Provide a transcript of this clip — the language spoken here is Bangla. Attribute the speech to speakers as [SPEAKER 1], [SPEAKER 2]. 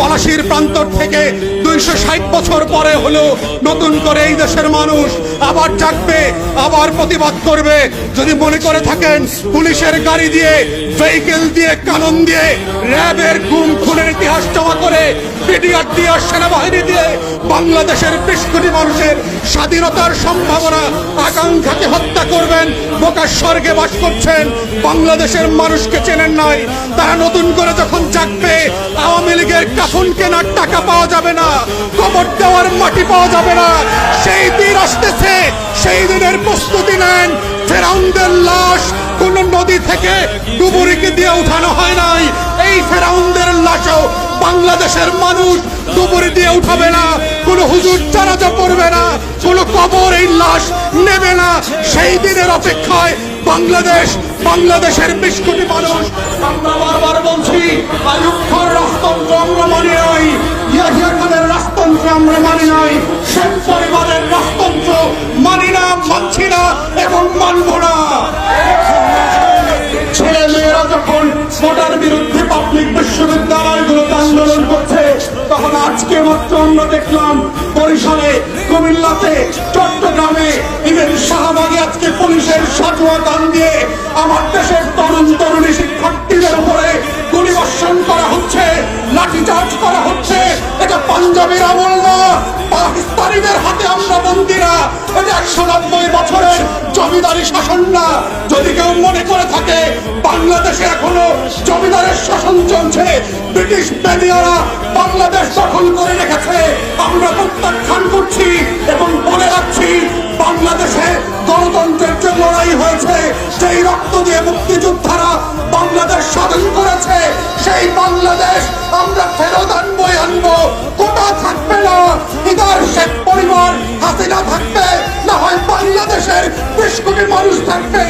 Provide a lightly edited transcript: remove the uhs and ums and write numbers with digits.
[SPEAKER 1] পলাশির প্রান্তর থেকে 260 বছর পরে হলো নতুন করে এই দেশের মানুষ আবার জাগবে, আবার প্রতিবাদ করবে। যদি মনে করে থাকেন পুলিশের গাড়ি দিয়ে, ভেহিকেল দিয়ে, কানন দিয়ে, র্যাবের গুম খুনের ইতিহাস জমা করে, পিডিআর দিয়ে, সেনাবাহিনী দিয়ে বাংলাদেশের 20 কোটি মানুষের স্বাধীনতার সম্ভাবনা আকাঙ্ক্ষাকে হত্যা করবেন, বোকা স্বর্গে বাস করছেন, বাংলাদেশের মানুষকে চেনেন নাই। তারা নতুন করে যখন জাগবে, আওয়ামী লীগের কাফন কেনার টাকা পাওয়া যাবে না, কবর দেওয়ার মাটি পাওয়া যাবে না। সেই দিন আসতেছে, সেই দিনের প্রস্তুতি নেন। ফেরাউনদের লাশ কোন নদী থেকে ডুবুরিকে দিয়ে উঠানো হয় নাই। এই ফেরাউনদের লাশও বাংলাদেশের মানুষ ডুবুরি দিয়ে উঠাবে না, কোন হুজুর জানাজা পড়বে না, কোন কবর এই লাশ নেবে না। সেই দিনের অপেক্ষায় বাংলাদেশের 20 কোটি মানুষ। আমরা বারবার বলছি, আইয়ুব খানের রাজতন্ত্র আমরা মানি নাই, ইয়াহিয়া খানের রাজতন্ত্র আমরা মানি নাই, শেখ পরিবারের রাজতন্ত্র মানি না, মানছি না এবং মানব না। ছেলে মেয়েরা যখন ভোটার বিরুদ্ধে পাবলিক বিশ্ববিদ্যালয়গুলোতে আন্দোলন করছে, তখন আজকে মাত্র আমরা দেখলাম বরিশালে, কুমিল্লাতে, চট্টগ্রামে, ইভেন শাহবাগে আজকে পুলিশের সাজোয়া গান দিয়ে আমার দেশের তরুণ তরুণী শিক্ষার্থীদের উপরে গুলিবর্ষণ করা হচ্ছে, লাঠিচার্জ করা হচ্ছে। এটা পাঞ্জাবের আমল না, পাকিস্তানিদের হাতে আমরা বন্দী না, এটা 190 বছরের জমিদারি শাসন না। যদি কেউ মনে করে থাকে বাংলাদেশে এখনো জমিদারের শাসন চলছে, ব্রিটিশ বেনিয়ারা বাংলাদেশ দখল করে রেখেছে, আমরা প্রত্যাখ্যান করছি এবং বলে রাখছি, বাংলাদেশে গণতন্ত্রের যে লড়াই হয়েছে, সেই রক্ত দিয়ে মুক্তিযোদ্ধারা বাংলাদেশ স্বাধীন করেছে, সেই বাংলাদেশ আমরা ফেরত আনবো। কোটা থাকবে না, ইদার শেখ পরিবার, হাসিনা থাকবে, না হয় বাংলাদেশের 20 কোটি মানুষ থাকবে।